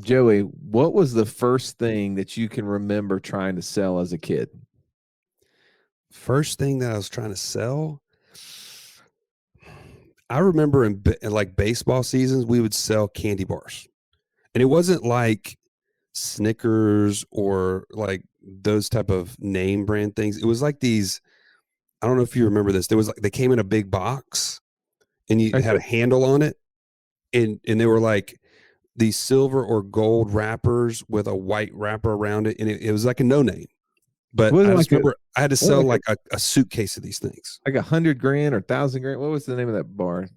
Joey, what was the first thing that you can remember trying to sell as a kid? First thing that I was trying to sell, I remember in like baseball seasons, we would sell candy bars. And it wasn't like Snickers or like those type of name brand things. It was like these, I don't know if you remember this. There was like they came in a big box and you had Okay. a handle on it, and they were like these silver or gold wrappers with a white wrapper around it, and it was like a no name. But Was it I just like a remember I had to what, sell like a suitcase of these things. like 100 grand or 1,000 grand? What was the name of that bar?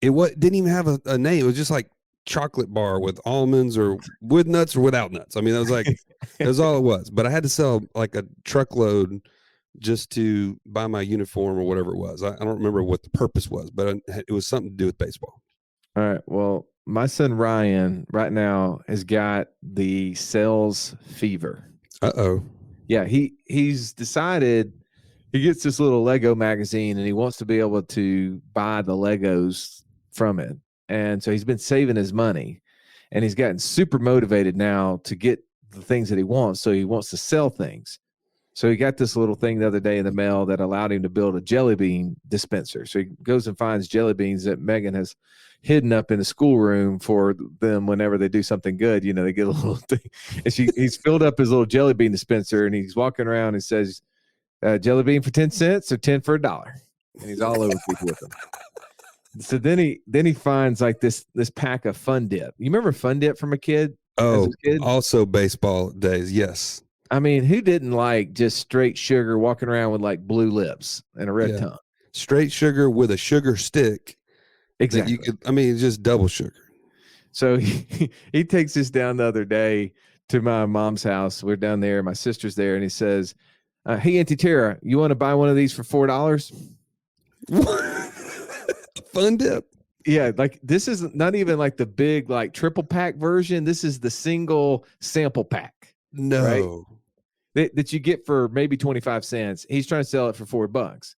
It didn't even have a name. It was just like chocolate bar with almonds or with nuts or without nuts. I mean, that was all it was. But I had to sell like a truckload just to buy my uniform or whatever it was. I don't remember what the purpose was, but it was something to do with baseball. All right. Well, my son Ryan right now has got the sales fever. Uh-oh. Yeah, he's decided he gets this little Lego magazine and he wants to be able to buy the Legos from it. And so he's been saving his money and he's gotten super motivated now to get the things that he wants. So he wants to sell things. So he got this little thing the other day in the mail that allowed him to build a jelly bean dispenser. So he goes and finds jelly beans that Megan has hidden up in the schoolroom for them whenever they do something good. You know, they get a little thing. And he's filled up his little jelly bean dispenser and he's walking around and says, jelly bean for 10 cents or 10 for $1. And he's all over people with them. So then he finds like this pack of Fun Dip. You remember Fun Dip from a kid? As Oh, a kid? also baseball days. Yes. I mean, who didn't like just straight sugar walking around with like blue lips and a red tongue? Straight sugar with a sugar stick. Exactly. It's just double sugar. So he takes us down the other day to my mom's house. We're down there. My sister's there. And he says, hey, Auntie Tara, you want to buy one of these for $4? Fun Dip. Yeah, like this is not even like the big like triple pack version. This is the single sample pack. No. Right? That you get for maybe 25 cents. He's trying to sell it for $4.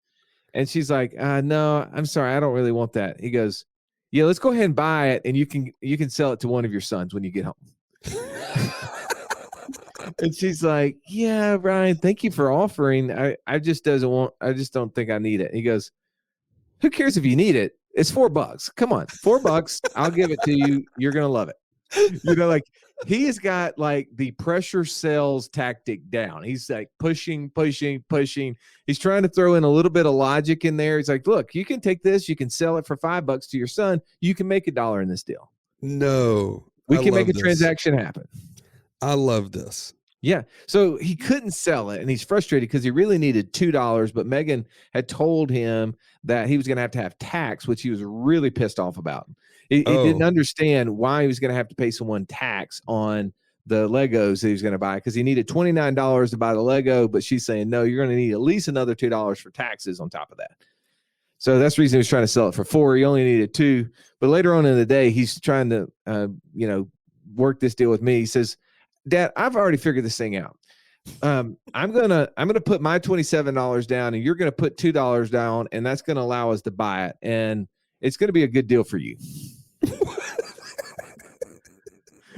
And she's like, no, I'm sorry, I don't really want that. He goes, yeah, let's go ahead and buy it, and you can sell it to one of your sons when you get home. And she's like, yeah, Ryan, thank you for offering. I just don't think I need it. He goes, who cares if you need it? It's $4. Come on, $4. I'll give it to you. You're gonna love it. You know, like he has got like the pressure sales tactic down. He's like pushing. He's trying to throw in a little bit of logic in there. He's like, look, you can take this, you can sell it for $5 to your son. You can make $1 in this deal. No. We can make a transaction happen. I love this. Yeah. So he couldn't sell it and he's frustrated because he really needed $2, but Megan had told him that he was going to have tax, which he was really pissed off about. He didn't understand why he was going to have to pay someone tax on the Legos that he was going to buy because he needed $29 to buy the Lego, but she's saying, no, you're going to need at least another $2 for taxes on top of that. So that's the reason he was trying to sell it for $4. He only needed $2. But later on in the day, he's trying to, work this deal with me. He says, Dad, I've already figured this thing out. I'm gonna put my $27 down, and you're gonna put $2 down, and that's gonna allow us to buy it, and it's gonna be a good deal for you.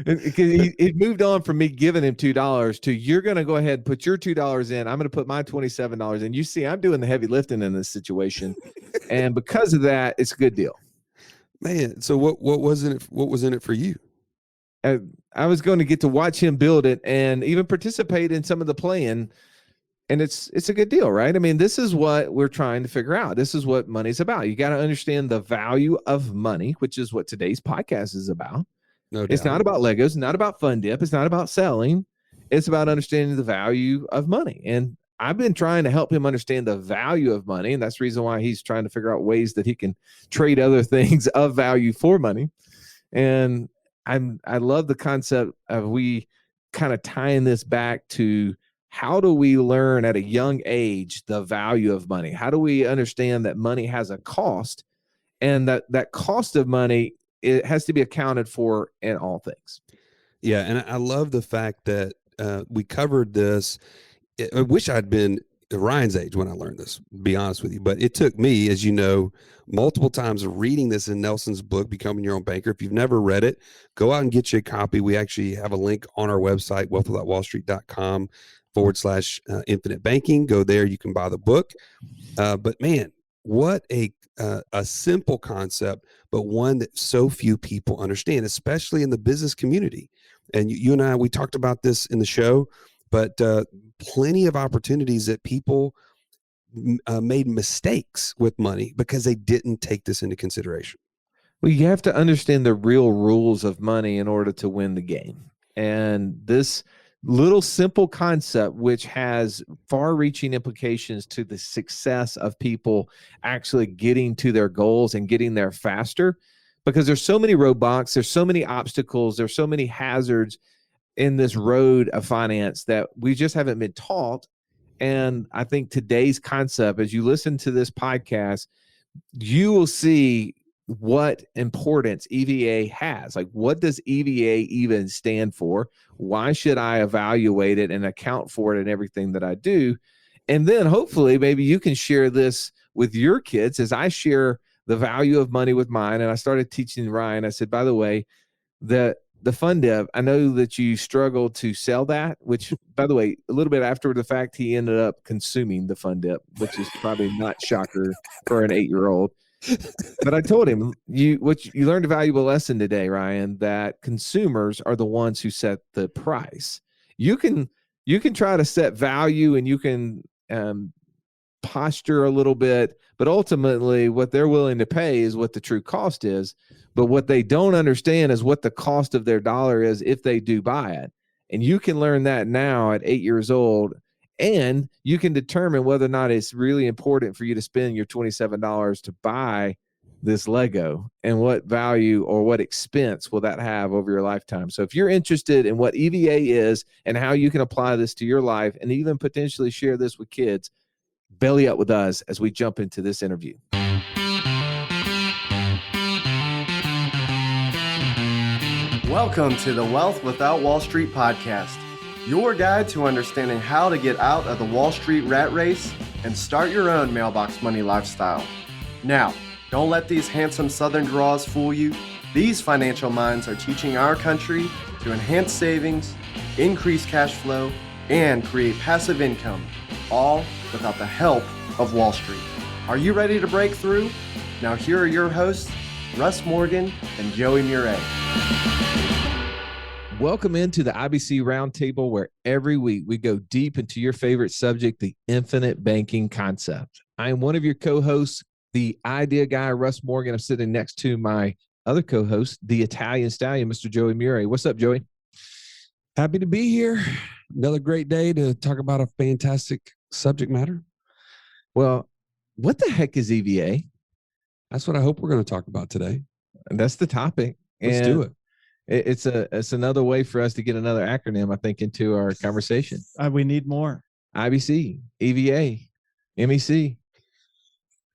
Because he moved on from me giving him $2 to you're gonna go ahead and put your $2 in. I'm gonna put my $27 in. You see, I'm doing the heavy lifting in this situation, and because of that, it's a good deal. Man, so what was in it? What was in it for you? I was going to get to watch him build it and even participate in some of the playing. And it's a good deal, right? I mean, this is what we're trying to figure out. This is what money's about. You got to understand the value of money, which is what today's podcast is about. No doubt. It's not about Legos, not about Fun Dip. It's not about selling. It's about understanding the value of money. And I've been trying to help him understand the value of money. And that's the reason why he's trying to figure out ways that he can trade other things of value for money. And I love the concept of we kind of tying this back to how do we learn at a young age the value of money? How do we understand that money has a cost and that cost of money, it has to be accounted for in all things? Yeah. And I love the fact that we covered this. I wish I'd been Ryan's age when I learned this, to be honest with you. But it took me, as you know, multiple times of reading this in Nelson's book, Becoming Your Own Banker. If you've never read it, go out and get you a copy. We actually have a link on our website, wealthwithoutwallstreet.com/infinite banking. Go there. You can buy the book. But man, what a simple concept, but one that so few people understand, especially in the business community. And you and I, we talked about this in the show, but plenty of opportunities that people made mistakes with money because they didn't take this into consideration. Well, you have to understand the real rules of money in order to win the game. And this little simple concept, which has far-reaching implications to the success of people actually getting to their goals and getting there faster, because there's so many roadblocks, there's so many obstacles, there's so many hazards in this road of finance that we just haven't been taught. And I think today's concept, as you listen to this podcast, you will see what importance EVA has. Like, what does EVA even stand for? Why should I evaluate it and account for it in everything that I do? And then hopefully maybe you can share this with your kids as I share the value of money with mine. And I started teaching Ryan. I said, by the way, the fund dev, I know that you struggle to sell that, which, by the way, a little bit after the fact, he ended up consuming the fund dev, which is probably not shocker for an 8-year-old. But I told him, you learned a valuable lesson today, Ryan, that consumers are the ones who set the price. You can try to set value and you can posture a little bit, but ultimately what they're willing to pay is what the true cost is. But what they don't understand is what the cost of their dollar is if they do buy it. And you can learn that now at 8 years old, and you can determine whether or not it's really important for you to spend your $27 to buy this Lego, and what value or what expense will that have over your lifetime. So if you're interested in what EVA is and how you can apply this to your life and even potentially share this with kids, belly up with us as we jump into this interview. Welcome to the Wealth Without Wall Street podcast, your guide to understanding how to get out of the Wall Street rat race and start your own mailbox money lifestyle. Now, don't let these handsome Southern draws fool you. These financial minds are teaching our country to enhance savings, increase cash flow, and create passive income, all without the help of Wall Street. Are you ready to break through? Now here are your hosts, Russ Morgan and Joey Mure. Welcome into the IBC Roundtable, where every week we go deep into your favorite subject, the infinite banking concept. I am one of your co-hosts, the idea guy, Russ Morgan. I'm sitting next to my other co-host, the Italian stallion, Mr. Joey Mure. What's up, Joey? Happy to be here. Another great day to talk about a fantastic subject matter. Well, what the heck is EVA? That's what I hope we're going to talk about today. And that's the topic. Let's do it. It's another way for us to get another acronym, I think, into our conversation. We need more. IBC, EVA, MEC,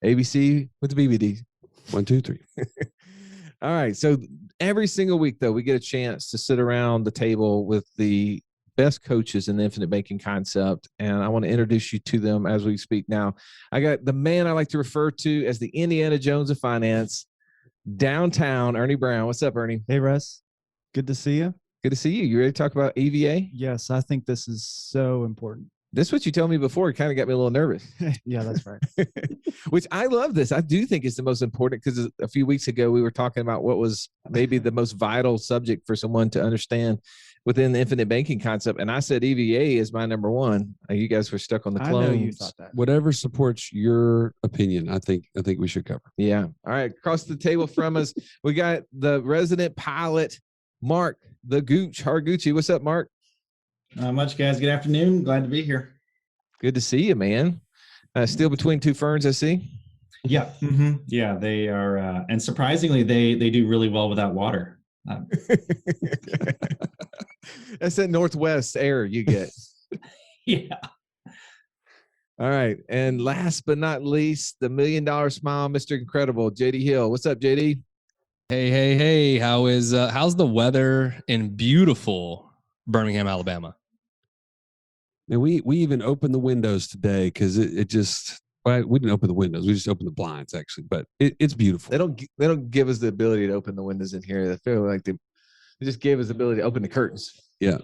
ABC with the BBD. 1, 2, 3. All right. So every single week, though, we get a chance to sit around the table with the best coaches in the infinite banking concept. And I want to introduce you to them as we speak now. I got the man I like to refer to as the Indiana Jones of finance, downtown Ernie Brown. What's up, Ernie? Hey, Russ. Good to see you. Good to see you. You ready to talk about EVA? Yes, I think this is so important. This is what you told me before. It kind of got me a little nervous. Yeah, that's right. Which I love this. I do think it's the most important, because a few weeks ago we were talking about what was maybe the most vital subject for someone to understand within the infinite banking concept. And I said EVA is my number one. You guys were stuck on the clones. I know you thought that. Whatever supports your opinion, I think we should cover. Yeah. All right. Across the table from us, we got the resident pilot, Mark the Gooch Hargucci. What's up, Mark? Not much, guys. Good afternoon. Glad to be here. Good to see you, man. Still between two ferns, I see. Yeah. Mm-hmm. Yeah, they are. And surprisingly, they do really well without water. That's that Northwest air you get. Yeah. All right. And last but not least, the $1 million smile, Mr. Incredible, JD Hill. What's up, JD? Hey. How's the weather in beautiful Birmingham, Alabama? And we even opened the windows today because it just, well, we didn't open the windows. We just opened the blinds actually, but it's beautiful. They don't give us the ability to open the windows in here. They feel like they just gave us the ability to open the curtains. Yeah.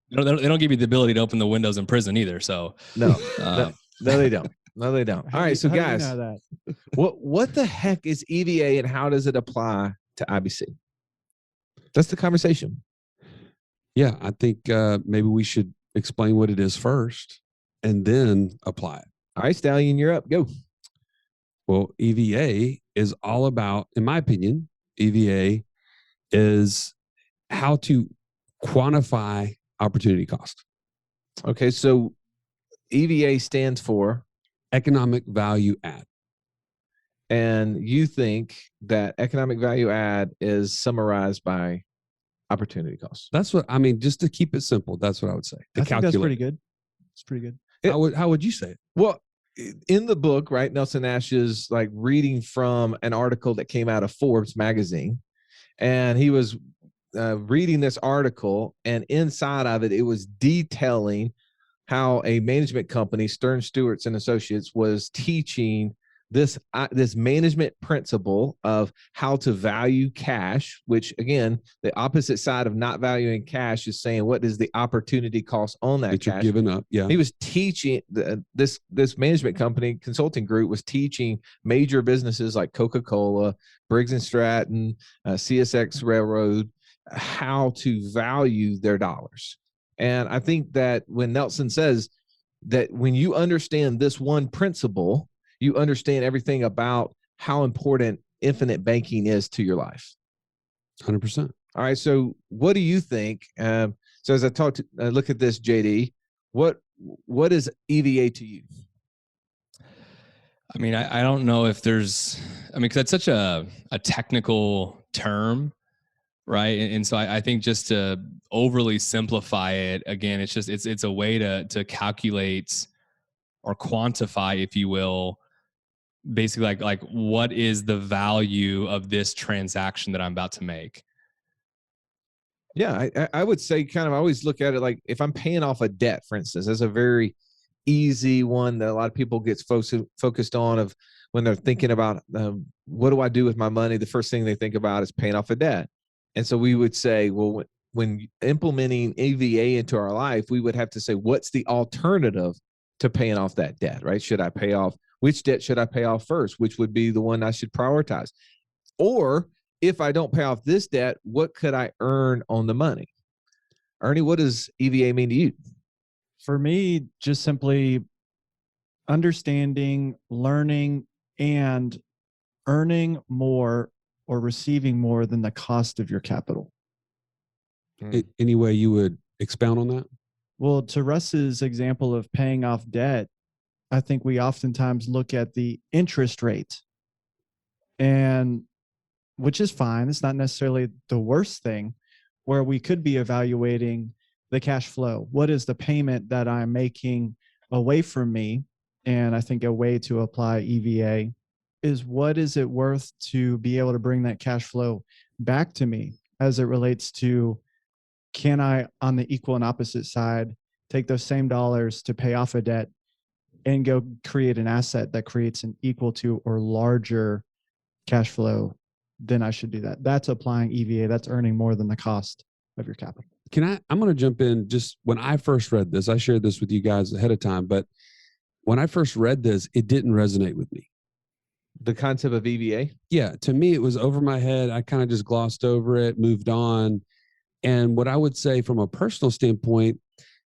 They don't give you the ability to open the windows in prison either. So No, uh, no, they don't. No, they don't. All right, so How do you guys, know that? what the heck is EVA and how does it apply to IBC? That's the conversation. Yeah. I think maybe we should explain what it is first and then apply it. All right, Stallion, you're up. Go. Well, EVA is all about, in my opinion, EVA is how to quantify opportunity cost. Okay, so EVA stands for, Economic value add. and you think that economic value add is summarized by opportunity cost. That's what I mean. Just to keep it simple, that's what I would say. To I think calculate. that's pretty good. It's pretty good. How would you say it? Well, in the book, right, Nelson Nash is like reading from an article that came out of Forbes magazine, and he was reading this article, and inside of it, it was detailing how a management company, Stern Stewart's and Associates, was teaching this management principle of how to value cash, which again, the opposite side of not valuing cash is saying, what is the opportunity cost on that That you're cash? giving up. Yeah. He was teaching this management company consulting group was teaching major businesses like Coca-Cola, Briggs and Stratton, CSX Railroad, how to value their dollars. And I think that when Nelson says that when you understand this one principle, you understand everything about how important infinite banking is to your life. 100%. All right. So what do you think? So as I look at this, JD, what is EVA to you? I mean, I don't know if there's, because that's such a technical term, right? And so I think just to overly simplify it, again, it's a way to calculate or quantify, if you will, basically like what is the value of this transaction that I'm about to make. Yeah, I would say kind of, I always look at it like if I'm paying off a debt, for instance, that's a very easy one that a lot of people get focused on of when they're thinking about what do I do with my money? The first thing they think about is paying off a debt. And so we would say, well, when implementing EVA into our life, we would have to say, what's the alternative to paying off that debt, right? Should I pay off, which debt should I pay off first? Which would be the one I should prioritize? Or if I don't pay off this debt, what could I earn on the money? Ernie, what does EVA mean to you? For me, just simply understanding, learning, and earning more or receiving more than the cost of your capital. Any way you would expound on that? Well, to Russ's example of paying off debt, I think we oftentimes look at the interest rate, and which is fine. It's not necessarily the worst thing, where we could be evaluating the cash flow. What is the payment that I'm making away from me? And I think a way to apply EVA is, what is it worth to be able to bring that cash flow back to me as it relates to, can I, on the equal and opposite side, take those same dollars to pay off a debt and go create an asset that creates an equal to or larger cash flow? Then I should do that. That's applying EVA. That's earning more than the cost of your capital. I'm going to jump in. Just when I first read this, I shared this with you guys ahead of time, but when I first read this, it didn't resonate with me. The concept of EVA? Yeah. To me, it was over my head. I kind of just glossed over it, moved on. And what I would say from a personal standpoint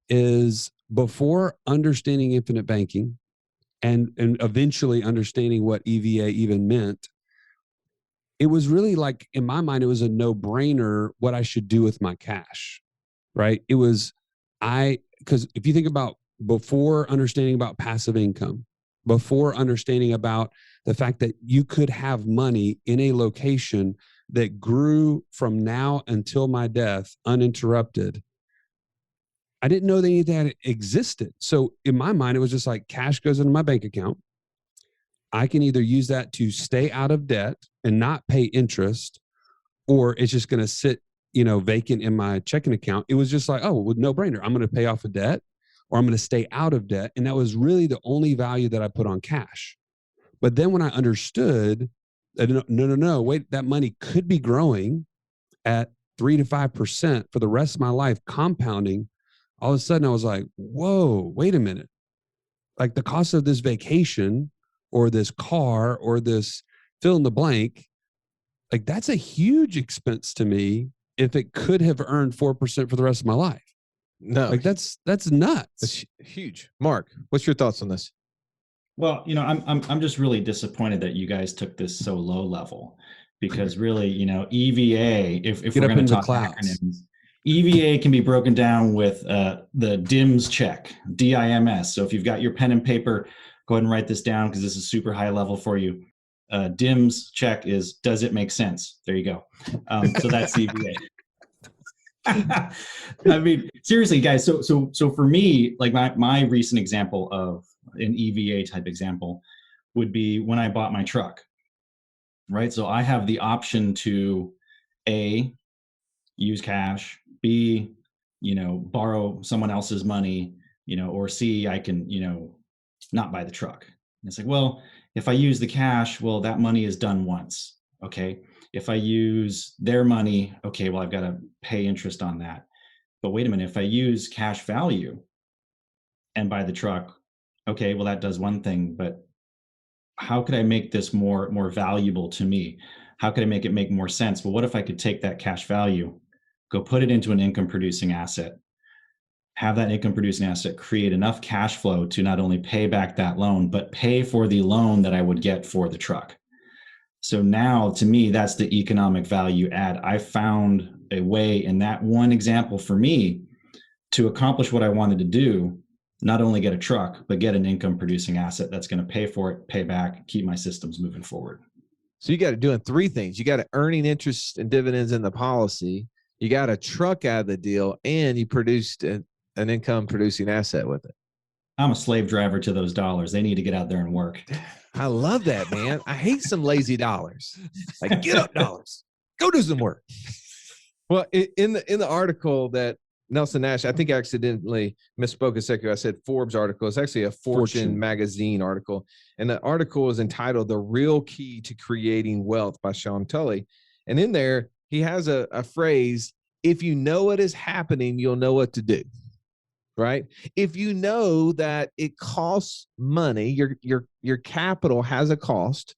is, before understanding infinite banking and eventually understanding what EVA even meant, it was really like, in my mind, it was a no-brainer what I should do with my cash, right? It was, because if you think about before understanding about passive income, before understanding about the fact that you could have money in a location that grew from now until my death uninterrupted, I didn't know that any of that existed. So in my mind, it was just like, cash goes into my bank account. I can either use that to stay out of debt and not pay interest, or it's just going to sit, vacant in my checking account. It was just like, oh, well, no brainer. I'm going to pay off a debt, or I'm going to stay out of debt. And that was really the only value that I put on cash. But then when I understood that, no, wait, that money could be growing at 3 to 5% for the rest of my life, compounding, all of a sudden I was like, whoa, wait a minute. Like the cost of this vacation or this car or this fill in the blank, like that's a huge expense to me if it could have earned 4% for the rest of my life. No, Like that's nuts. it's huge. Mark, what's your thoughts on this? Well, I'm just really disappointed that you guys took this so low level, because really, EVA, if Get we're up going into to the talk clouds. acronyms, EVA can be broken down with the DIMS check, DIMS. So if you've got your pen and paper, go ahead and write this down because this is super high level for you. DIMS check is, does it make sense? There you go. So that's EVA. I mean, seriously, guys. So for me, like my recent example of an EVA type example would be when I bought my truck, right? So I have the option to A, use cash, B, borrow someone else's money, or C, I can, not buy the truck. And it's like, well, if I use the cash, well, that money is done once. Okay. If I use their money, okay, well, I've got to pay interest on that. But wait a minute, if I use cash value and buy the truck, okay, well, that does one thing, but how could I make this more valuable to me? How could I make it make more sense? Well, what if I could take that cash value, go put it into an income producing asset, have that income producing asset create enough cash flow to not only pay back that loan, but pay for the loan that I would get for the truck. So now to me, that's the economic value add. I found a way in that one example for me to accomplish what I wanted to do, not only get a truck, but get an income producing asset that's going to pay for it, pay back, keep my systems moving forward. So you got to doing three things. You got to earning interest and dividends in the policy. You got a truck out of the deal, and you produced an income producing asset with it. I'm a slave driver to those dollars. They need to get out there and work. I love that, man. I hate some lazy dollars. Like, get up, dollars. Go do some work. Well, in the article that Nelson Nash, I think I accidentally misspoke a second. I said Forbes article. It's actually a Fortune magazine article. And the article is entitled The Real Key to Creating Wealth by Sean Tully. And in there, he has a phrase, if you know what is happening, you'll know what to do. Right? If you know that it costs money, your capital has a cost,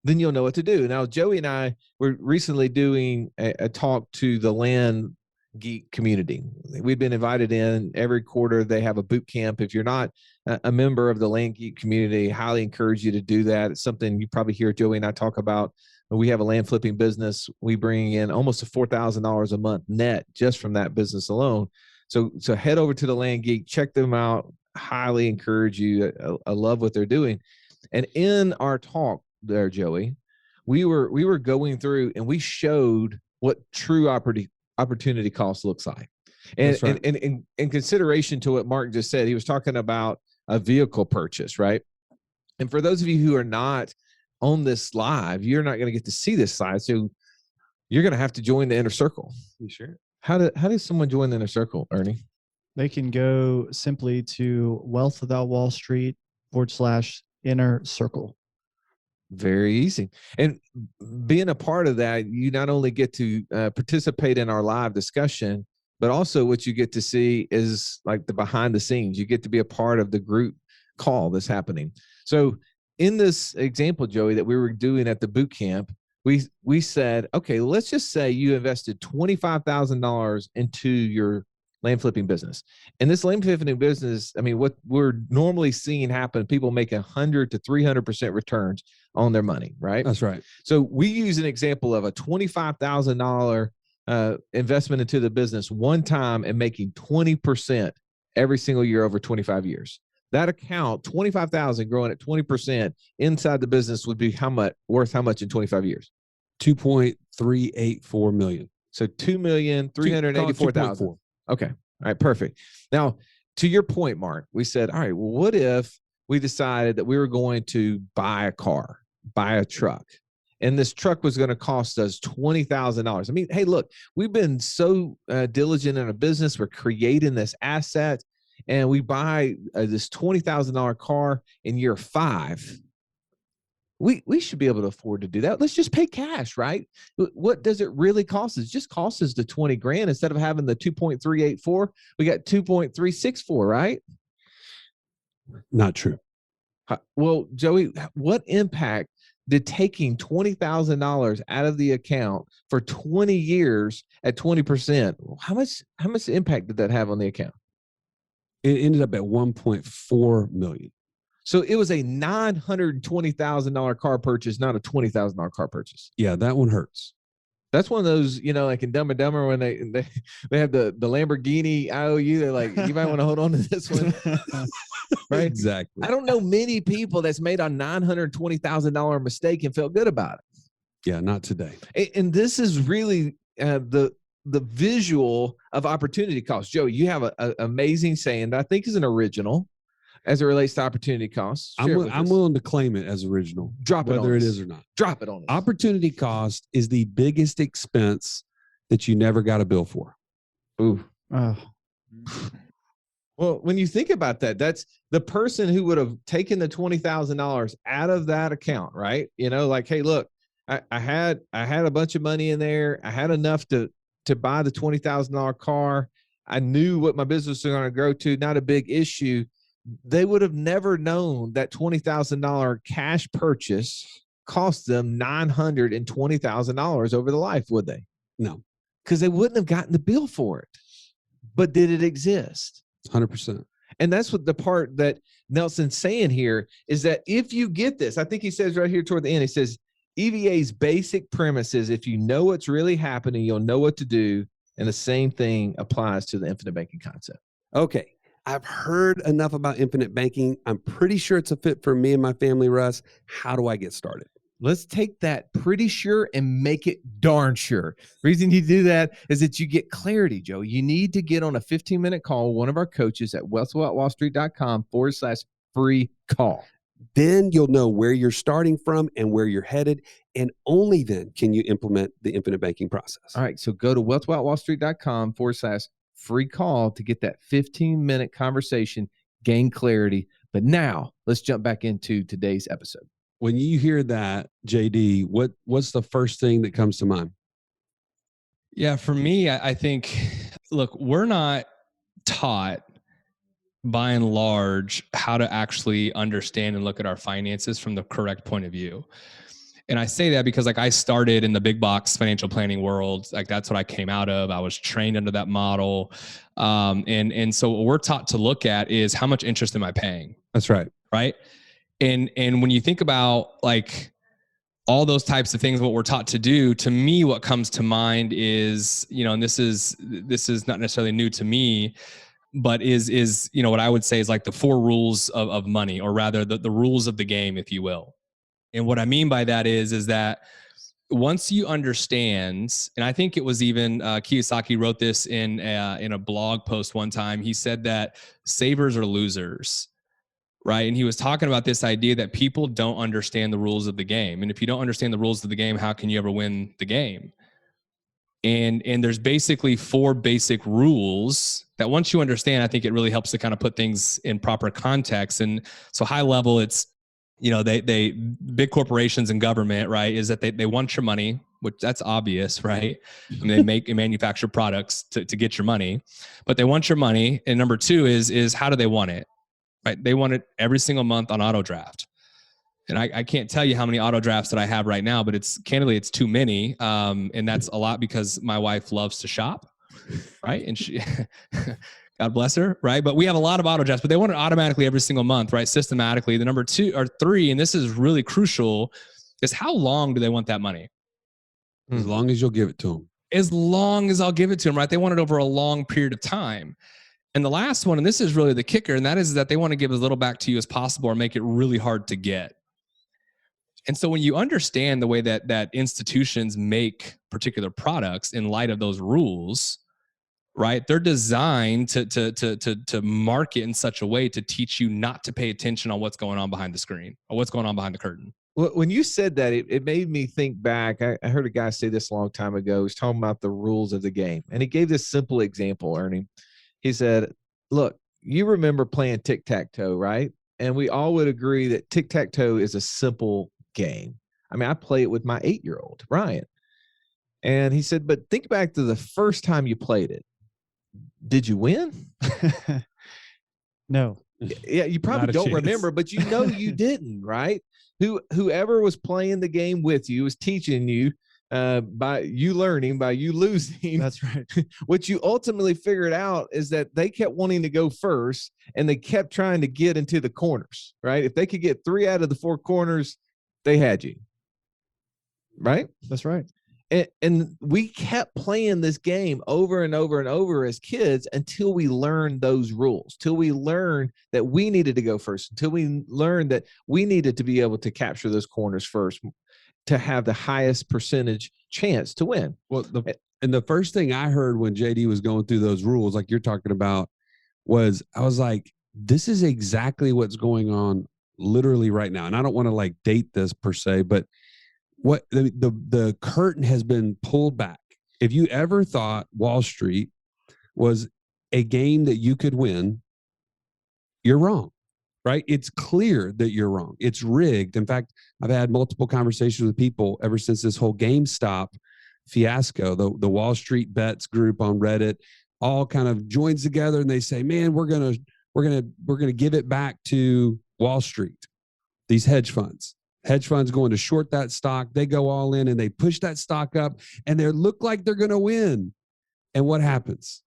then you'll know what to do. Now, Joey and I were recently doing a talk to the land geek community. We've been invited in every quarter. They have a boot camp. If you're not a member of the land geek community, I highly encourage you to do that. It's something you probably hear Joey and I talk about. We have a land flipping business. We bring in almost $4,000 a month net just from that business alone. So head over to the Land Geek, check them out. Highly encourage you. I love what they're doing. And in our talk there, Joey, we were going through and we showed what true opportunity cost looks like. And, right. and in consideration to what Mark just said, he was talking about a vehicle purchase, right? And for those of you who are not on this live, you're not going to get to see this slide. So you're going to have to join the inner circle. You sure? How does someone join the inner circle, Ernie? They can go simply to wealthwithoutwallstreet.com/inner circle. Very easy. And being a part of that, you not only get to participate in our live discussion, but also what you get to see is like the behind the scenes. You get to be a part of the group call that's happening. So in this example, Joey, that we were doing at the boot camp, we said, okay, let's just say you invested $25,000 into your land flipping business. And this land flipping business, I mean, what we're normally seeing happen, people make 100 to 300% returns on their money, right? That's right. So we use an example of a $25,000 investment into the business one time and making 20% every single year over 25 years. That account, 25,000 growing at 20% inside the business would be worth how much in 25 years? $2.384 million. So $2,384,000. Okay. All right. Perfect. Now, to your point, Mark, we said, all right, well, what if we decided that we were going to buy a car, buy a truck, and this truck was going to cost us $20,000? I mean, hey, look, we've been so diligent in a business. We're creating this asset. and we buy this $20,000 car in year 5, we should be able to afford to do that. Let's just pay cash, right? What does it really cost us? It just costs us the 20 grand. Instead of having the 2.384, we got 2.364, right? Not true. Well, Joey, what impact did taking $20,000 out of the account for 20 years at 20%, how much impact did that have on the account? It ended up at 1.4 million. So it was a $920,000 car purchase, not a $20,000 car purchase. Yeah, that one hurts. That's one of those, like in Dumb and Dumber when they have the Lamborghini IOU. They're like, you might want to hold on to this one, right? Exactly. I don't know many people that's made a $920,000 mistake and felt good about it. Yeah, not today. And this is really the visual of opportunity cost. Joey, you have an amazing saying that I think is an original as it relates to opportunity costs. I'm willing to claim it as original. Drop it on whether it us. is or not. Drop it on us. Opportunity cost is the biggest expense that you never got a bill for. Ooh. Oh. Well, when you think about that, that's the person who would have taken the $20,000 out of that account, right? Like, hey, look, I had a bunch of money in there. I had enough to buy the $20,000 car. I knew what my business was going to grow to. Not a big issue. They would have never known that $20,000 cash purchase cost them $920,000 over the life, would they? No, because they wouldn't have gotten the bill for it. But did it exist? 100%. And that's what the part that Nelson's saying here is that if you get this, I think he says right here toward the end, he says, EVA's basic premise is if you know what's really happening, you'll know what to do. And the same thing applies to the infinite banking concept. Okay. I've heard enough about infinite banking. I'm pretty sure it's a fit for me and my family, Russ. How do I get started? Let's take that pretty sure and make it darn sure. The reason you do that is that you get clarity, Joe. You need to get on a 15-minute call with one of our coaches at wealthwithoutwallstreet.com/free call. Then you'll know where you're starting from and where you're headed. And only then can you implement the infinite banking process. All right. So go to wealthwithoutwallstreet.com/free call to get that 15-minute conversation, gain clarity. But now let's jump back into today's episode. When you hear that, JD, what's the first thing that comes to mind? Yeah, for me, I think, look, we're not taught by and large how to actually understand and look at our finances from the correct point of view. And I say that because I started in the big box financial planning world. That's what I came out of. I was trained under that model. And so what we're taught to look at is how much interest am I paying? That's right. Right. And when you think about all those types of things, what we're taught to do, to me, what comes to mind is, and this is not necessarily new to me, but is what I would say is the 4 rules of money, or rather the rules of the game, if you will. And what I mean by that is that once you understand, and I think it was even Kiyosaki wrote this in a blog post one time. He said that savers are losers, right? And he was talking about this idea that people don't understand the rules of the game. And if you don't understand the rules of the game, how can you ever win the game? And there's basically 4 basic rules that once you understand, I think it really helps to kind of put things in proper context. And so high level, it's, they big corporations and government, right, is that they want your money, which that's obvious, right? I mean, they make and manufacture products to get your money, but they want your money. And number 2 is how do they want it, right? They want it every single month on auto draft. And I can't tell you how many auto drafts that I have right now, but it's too many. And that's a lot because my wife loves to shop, right? And she, God bless her, right? But we have a lot of auto drafts, but they want it automatically every single month, right? Systematically. The number 2 or 3, and this is really crucial, is how long do they want that money? As long as you'll give it to them. As long as I'll give it to them, right? They want it over a long period of time. And the last one, and this is really the kicker, and that is that they want to give as little back to you as possible or make it really hard to get. And so when you understand the way that institutions make particular products in light of those rules, right? They're designed to market in such a way to teach you not to pay attention on what's going on behind the screen or what's going on behind the curtain. Well, when you said that, it made me think back. I heard a guy say this a long time ago. He was talking about the rules of the game. And he gave this simple example, Ernie. He said, look, you remember playing tic-tac-toe, right? And we all would agree that tic-tac-toe is a simple game. I mean, I play it with my 8-year-old, Ryan. And he said, but think back to the first time you played it. Did you win? No. Yeah, you probably don't remember, but you know you didn't, right? Whoever was playing the game with you was teaching you by you learning, by you losing. That's right. What you ultimately figured out is that they kept wanting to go first, and they kept trying to get into the corners, right? If they could get 3 out of the 4 corners, they had you, right? That's right. And we kept playing this game over and over and over as kids until we learned those rules, till we learned that we needed to go first, until we learned that we needed to be able to capture those corners first to have the highest percentage chance to win. Well, the first thing I heard when JD was going through those rules, like you're talking about, was I was like, this is exactly what's going on literally right now. And I don't want to like date this per se, but what the curtain has been pulled back. If you ever thought Wall Street was a game that you could win, you're wrong, right? It's clear that you're wrong. It's rigged. In fact, I've had multiple conversations with people ever since this whole GameStop fiasco. The Wall Street Bets group on Reddit all kind of joins together and they say, man, we're gonna give it back to Wall Street, these hedge funds. Hedge funds going to short that stock. They go all in and they push that stock up and they look like they're going to win. And what happens?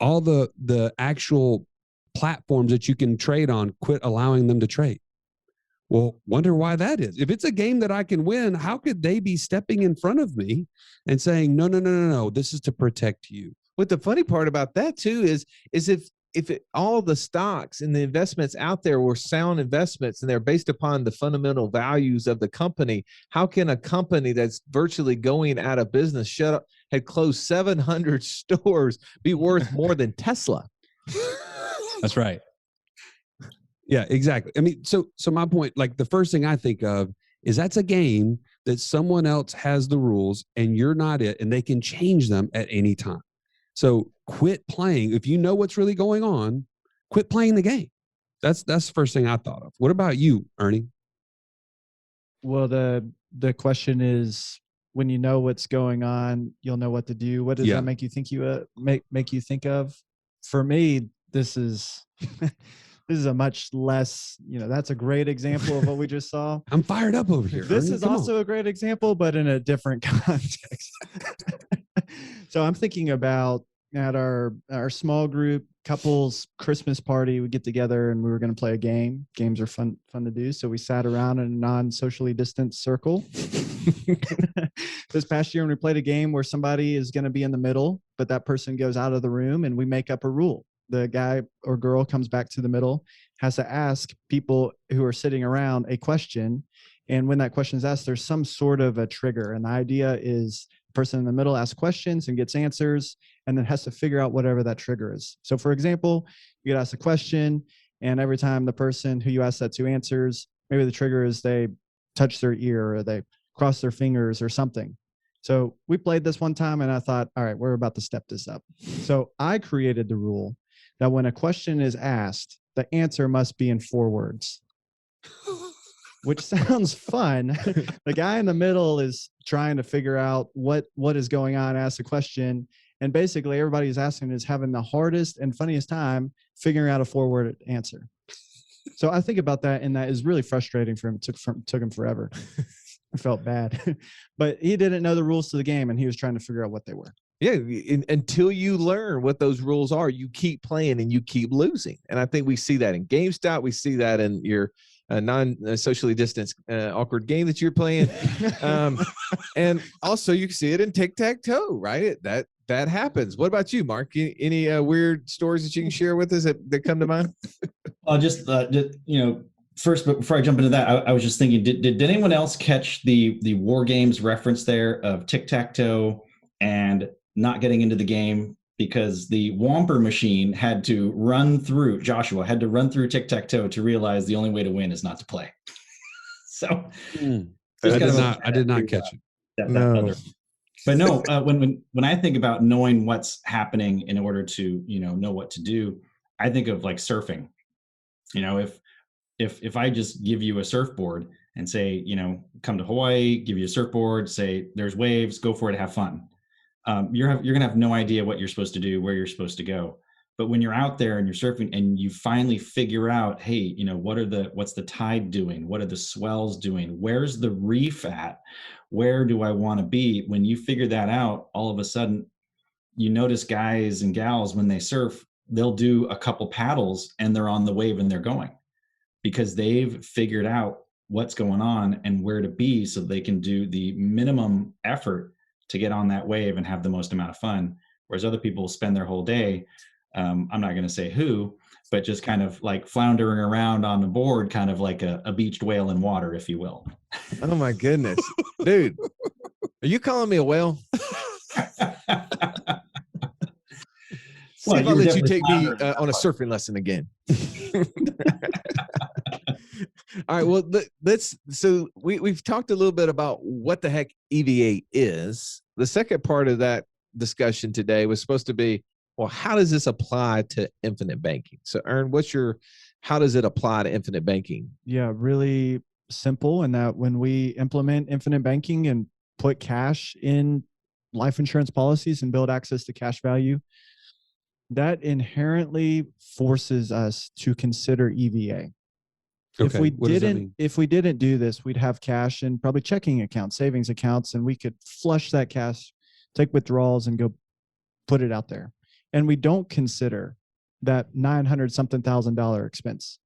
All the actual platforms that you can trade on quit allowing them to trade. Well, wonder why that is. If it's a game that I can win, how could they be stepping in front of me and saying, no, this is to protect you? What the funny part about that too is if all the stocks and the investments out there were sound investments and they're based upon the fundamental values of the company, how can a company that's virtually going out of business, had closed 700 stores, be worth more than Tesla? That's right. Yeah, exactly. I mean, so my point, like the first thing I think of is that's a game that someone else has the rules and you're not it, and they can change them at any time. So quit playing. If you know what's really going on, quit playing the game. That's the first thing I thought of. What about you, Ernie? Well, the question is, when you know what's going on, you'll know what to do. What does that make you think make you think of? For me, this is this is a much less, that's a great example of what we just saw. I'm fired up over here. This Ernie, is also a great example, but in a different context. So I'm thinking about at our small group couples Christmas party, we get together and we were going to play a game. Games are fun to do. So we sat around in a non-socially distant circle. This past year, when we played a game where somebody is going to be in the middle, but that person goes out of the room and we make up a rule. The guy or girl comes back to the middle, has to ask people who are sitting around a question. And when that question is asked, there's some sort of a trigger. And the idea is the person in the middle asks questions and gets answers, and then has to figure out whatever that trigger is. So for example, you get asked a question, and every time the person who you ask that to answers, maybe the trigger is they touch their ear or they cross their fingers or something. So we played this one time and I thought, all right, we're about to step this up. So I created the rule that when a question is asked, the answer must be in 4 words. Which sounds fun. The guy in the middle is trying to figure out what is going on, ask a question. And basically everybody who's asking is having the hardest and funniest time figuring out a 4-word answer. So I think about that, and that is really frustrating for him. It took him forever. I felt bad. But he didn't know the rules to the game, and he was trying to figure out what they were. Yeah, until you learn what those rules are, you keep playing and you keep losing. And I think we see that in GameStop. We see that in your non-socially distanced awkward game that you're playing. And also you can see it in tic-tac-toe, right? That happens. What about you, Mark? Any weird stories that you can share with us that come to mind? Just first, but before I jump into that, I was just thinking, did anyone else catch the War Games reference there of tic-tac-toe and not getting into the game because the Whomper machine had to run through tic-tac-toe to realize the only way to win is not to play. So I did not catch it. No. But no, when I think about knowing what's happening in order to know what to do, I think of like surfing. You know, if I just give you a surfboard and say, you know, come to Hawaii, give you a surfboard, say there's waves, go for it, have fun. You're gonna have no idea what you're supposed to do, where you're supposed to go. But when you're out there and you're surfing and you finally figure out, hey, you know, what's the tide doing? What are the swells doing? Where's the reef at? Where do I want to be? When you figure that out, all of a sudden you notice guys and gals when they surf, they'll do a couple paddles and they're on the wave and they're going because they've figured out what's going on and where to be so they can do the minimum effort to get on that wave and have the most amount of fun. Whereas other people spend their whole day, I'm not going to say who, but just kind of like floundering around on the board, kind of like a beached whale in water, if you will. Oh my goodness, dude, are you calling me a whale? Well, See if I'll let you definitely take me floundering. on a surfing lesson again. All right. Well, so we've talked a little bit about what the heck EVA is. The second part of that discussion today was supposed to be, well, how does this apply to infinite banking? So Ern, how does it apply to infinite banking? Yeah, really simple in that when we implement infinite banking and put cash in life insurance policies and build access to cash value, that inherently forces us to consider EVA. Okay, what does that mean? If we didn't do this, we'd have cash in probably checking accounts, savings accounts, and we could flush that cash, take withdrawals, and go put it out there. And we don't consider that $900 something thousand expense.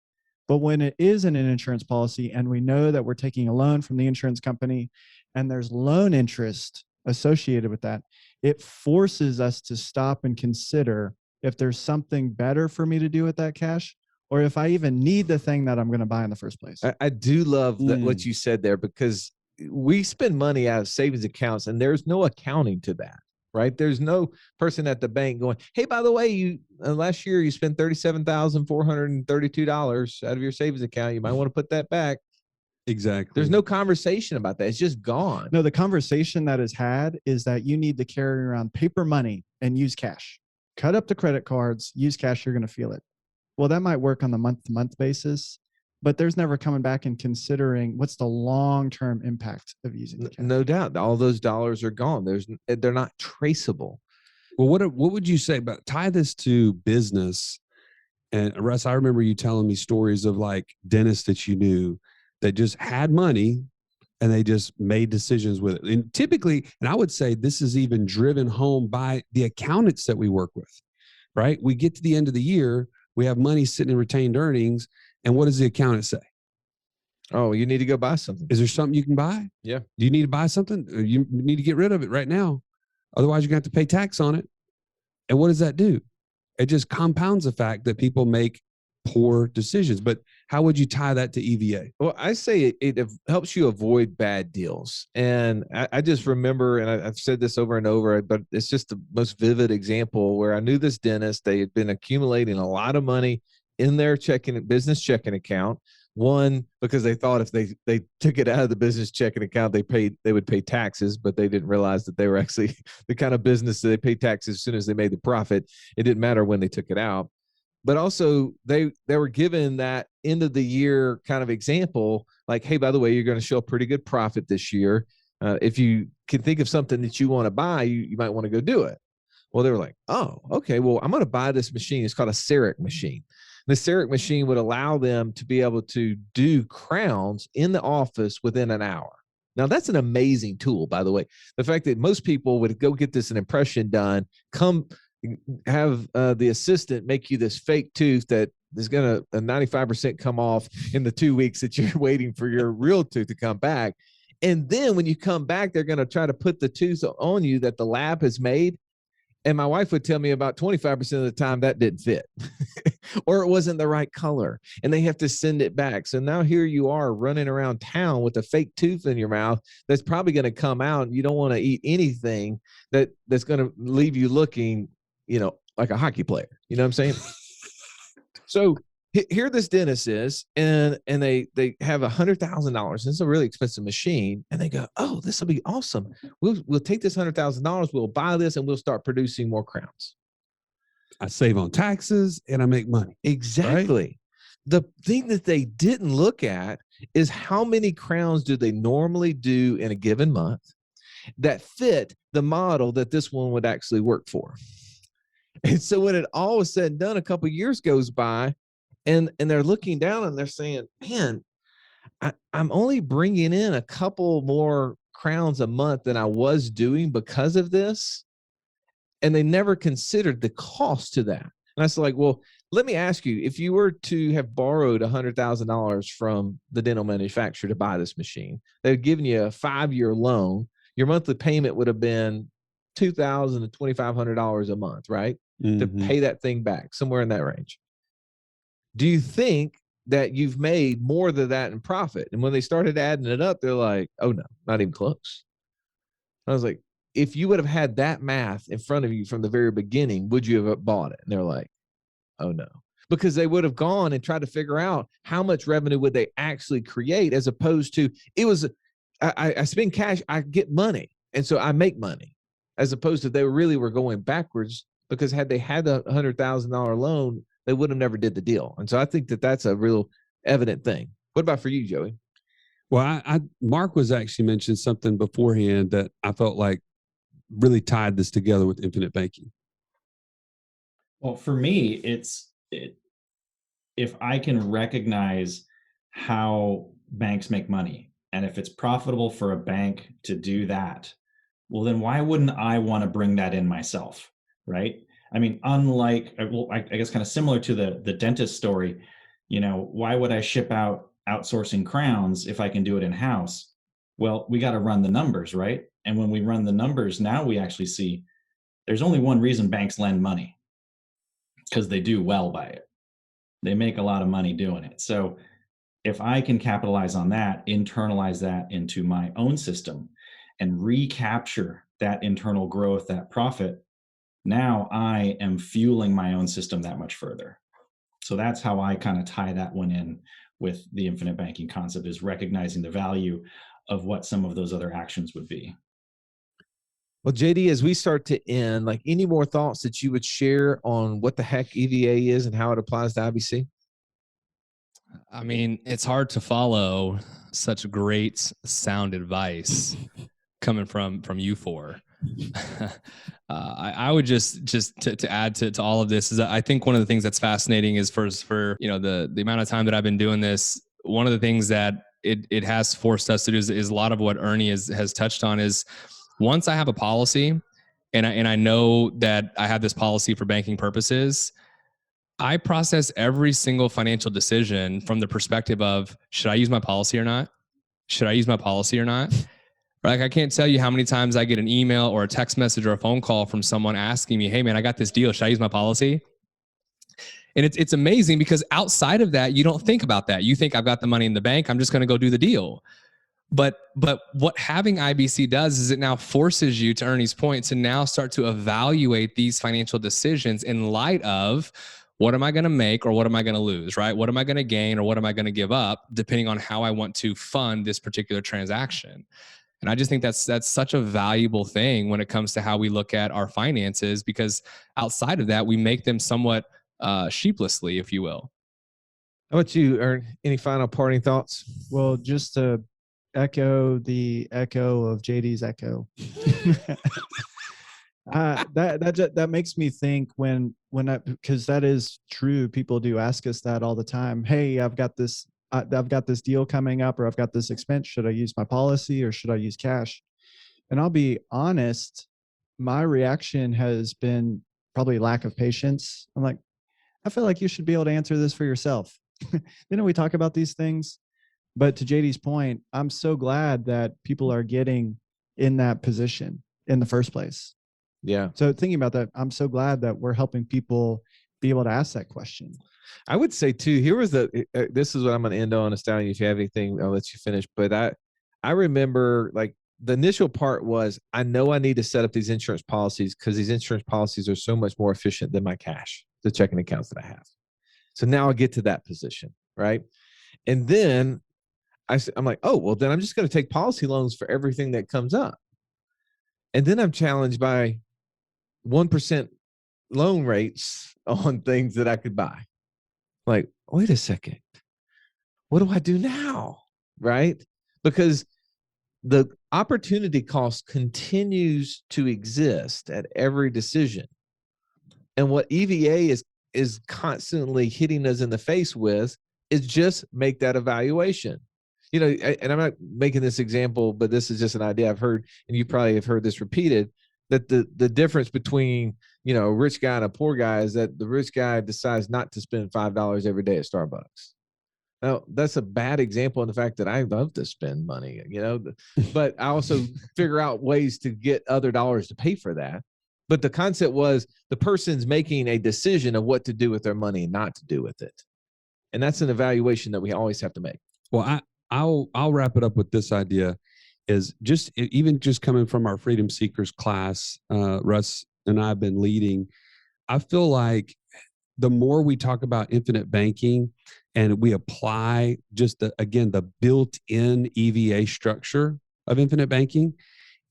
But when it is in an insurance policy and we know that we're taking a loan from the insurance company and there's loan interest associated with that, it forces us to stop and consider if there's something better for me to do with that cash, or if I even need the thing that I'm going to buy in the first place. I do love what you said there, because we spend money out of savings accounts and there's no accounting to that, right? There's no person at the bank going, hey, by the way, you last year you spent $37,432 out of your savings account. You might want to put that back. Exactly. There's no conversation about that. It's just gone. No, the conversation that is had is that you need to carry around paper money and use cash. Cut up the credit cards, use cash, you're going to feel it. Well, that might work on the month-to-month basis, but there's never coming back and considering what's the long-term impact of using the cash. No doubt. All those dollars are gone. They're not traceable. Well, what would you say about tie this to business? And Russ, I remember you telling me stories of like dentists that you knew that just had money and they just made decisions with it. And typically, and I would say this is even driven home by the accountants that we work with, right? We get to the end of the year, we have money sitting in retained earnings. And what does the accountant say? Oh, you need to go buy something. Is there something you can buy? Yeah. Do you need to buy something? Or you need to get rid of it right now. Otherwise, you're going to have to pay tax on it. And what does that do? It just compounds the fact that people make poor decisions. But how would you tie that to EVA? Well, I say it helps you avoid bad deals. And I just remember, and I've said this over and over, but it's just the most vivid example where I knew this dentist. They had been accumulating a lot of money in their business checking account. One, because they thought if they took it out of the business checking account, they would pay taxes, but they didn't realize that they were actually the kind of business that they pay taxes as soon as they made the profit. It didn't matter when they took it out. But also they were given that end of the year kind of example, like, hey, by the way, you're going to show a pretty good profit this year. If you can think of something that you want to buy, you might want to go do it. Well, they were like, oh, okay, well, I'm going to buy this machine. It's called a CEREC machine. The CEREC machine would allow them to be able to do crowns in the office within an hour. Now, that's an amazing tool, by the way. The fact that most people would go get an impression done, come have the assistant make you this fake tooth that is going to 95% come off in the 2 weeks that you're waiting for your real tooth to come back. And then when you come back, they're going to try to put the tooth on you that the lab has made. And my wife would tell me about 25% of the time that didn't fit or it wasn't the right color and they have to send it back. So now here you are running around town with a fake tooth in your mouth that's probably going to come out. And you don't want to eat anything that's going to leave you looking, like a hockey player. You know what I'm saying? So here this dentist is, and they have $100,000. It's a really expensive machine. And they go, oh, this will be awesome. We'll take this $100,000. We'll buy this and we'll start producing more crowns. I save on taxes, and I make money. Exactly. The thing that they didn't look at is how many crowns do they normally do in a given month that fit the model that this one would actually work for. And so when it all was said and done, a couple of years goes by, and they're looking down and they're saying, man, I'm only bringing in a couple more crowns a month than I was doing because of this. And they never considered the cost to that. And I was like, well, let me ask you, if you were to have borrowed $100,000 from the dental manufacturer to buy this machine, they've given you a 5-year loan, your monthly payment would have been $2,000 to $2,500 a month, right? To pay that thing back, somewhere in that range. Do you think that you've made more than that in profit? And when they started adding it up, they're like, oh no, not even close. I was like, if you would have had that math in front of you from the very beginning, would you have bought it? And they're like, oh no, because they would have gone and tried to figure out how much revenue would they actually create, as opposed to it was, I spend cash, I get money. And so I make money, as opposed to they really were going backwards, because had they had the $100,000 loan, they would have never did the deal. And so I think that that's a real evident thing. What about for you, Joey? Well, Mark was actually mentioned something beforehand that I felt like really tied this together with infinite banking. Well, for me, if I can recognize how banks make money, and if it's profitable for a bank to do that, well, then why wouldn't I want to bring that in myself, right? I mean, unlike, well, I guess kind of similar to the dentist story, why would I ship out outsourcing crowns if I can do it in-house? Well, we got to run the numbers, right? And when we run the numbers, now we actually see there's only one reason banks lend money, because they do well by it. They make a lot of money doing it. So if I can capitalize on that, internalize that into my own system, and recapture that internal growth, that profit, now I am fueling my own system that much further. So that's how I kind of tie that one in with the infinite banking concept, is recognizing the value of what some of those other actions would be. Well, JD, as we start to end, like, any more thoughts that you would share on what the heck EVA is and how it applies to IBC? I mean, it's hard to follow such great sound advice coming from you four. I would just to add to all of this is that I think one of the things that's fascinating is for the amount of time that I've been doing this, one of the things that it has forced us to do is a lot of what Ernie has touched on is, once I have a policy and I know that I have this policy for banking purposes, I process every single financial decision from the perspective of, should I use my policy or not? Should I use my policy or not? Like, I can't tell you how many times I get an email or a text message or a phone call from someone asking me, hey man, I got this deal. Should I use my policy? And it's amazing, because outside of that, you don't think about that. You think, I've got the money in the bank, I'm just going to go do the deal. But what having IBC does is it now forces you, to Ernie's point, to now start to evaluate these financial decisions in light of, what am I going to make or what am I going to lose, right? What am I going to gain or what am I going to give up, depending on how I want to fund this particular transaction. And I just think that's such a valuable thing when it comes to how we look at our finances, because outside of that, we make them somewhat sheeplessly, if you will. How about you, Ern? Any final parting thoughts? Well, just to echo the echo of JD's echo. That makes me think because that is true. People do ask us that all the time. Hey, I've got this deal coming up, or I've got this expense. Should I use my policy or should I use cash? And I'll be honest, my reaction has been probably lack of patience. I'm like, I feel like you should be able to answer this for yourself. We talk about these things, but to JD's point, I'm so glad that people are getting in that position in the first place. Yeah. So thinking about that, I'm so glad that we're helping people be able to ask that question. I would say too, this is what I'm going to end on. Stallion, if you have anything, I'll let you finish. But I remember, like, the initial part was, I know I need to set up these insurance policies, because these insurance policies are so much more efficient than my cash, the checking accounts that I have. So now I get to that position, right? And then I'm like, oh, well, then I'm just going to take policy loans for everything that comes up. And then I'm challenged by 1% loan rates on things that I could buy. Like, wait a second, what do I do now? Right? Because the opportunity cost continues to exist at every decision. And what EVA is constantly hitting us in the face with is just make that evaluation. You know, and I'm not making this example, but this is just an idea I've heard, and you probably have heard this repeated, that the difference between, you know, a rich guy and a poor guy is that the rich guy decides not to spend $5 every day at Starbucks. Now, that's a bad example in the fact that I love to spend money, you know, but I also figure out ways to get other dollars to pay for that. But the concept was the person's making a decision of what to do with their money and not to do with it. And that's an evaluation that we always have to make. Well, I'll wrap it up with this idea is just even just coming from our Freedom Seekers class, Russ and I have been leading. I feel like the more we talk about infinite banking and we apply just the built-in EVA structure of infinite banking,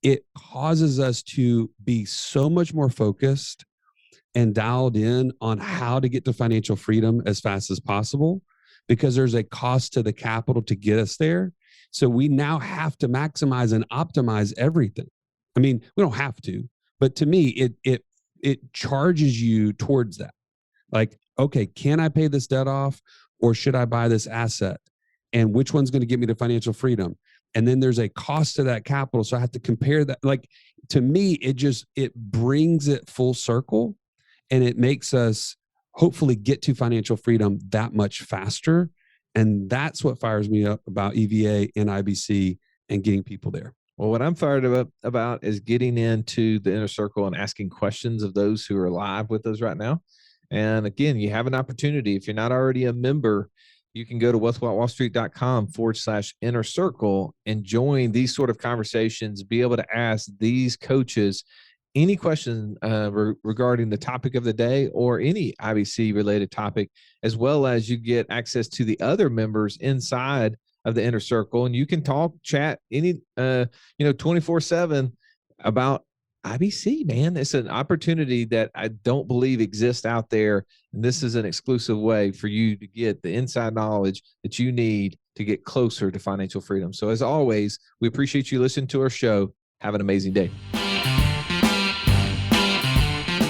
it causes us to be so much more focused and dialed in on how to get to financial freedom as fast as possible, because there's a cost to the capital to get us there. So we now have to maximize and optimize everything. I mean, we don't have to, but to me, it charges you towards that. Like, okay, can I pay this debt off, or should I buy this asset? And which one's going to get me to financial freedom? And then there's a cost to that capital. So I have to compare that. Like, to me, it brings it full circle, and it makes us hopefully get to financial freedom that much faster. And that's what fires me up about EVA and IBC and getting people there. Well, what I'm fired about is getting into the inner circle and asking questions of those who are live with us right now. And again, you have an opportunity. If you're not already a member, you can go to wealthwithoutwallstreet.com/inner circle and join these sort of conversations, be able to ask these coaches any question regarding the topic of the day or any IBC related topic, as well as you get access to the other members inside of the inner circle. And you can chat any, 24/7 about IBC, man. It's an opportunity that I don't believe exists out there. And this is an exclusive way for you to get the inside knowledge that you need to get closer to financial freedom. So as always, we appreciate you listening to our show. Have an amazing day.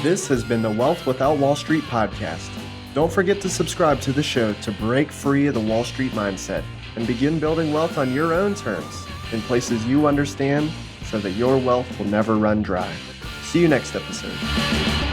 This has been the Wealth Without Wall Street podcast. Don't forget to subscribe to the show to break free of the Wall Street mindset and begin building wealth on your own terms in places you understand, so that your wealth will never run dry. See you next episode.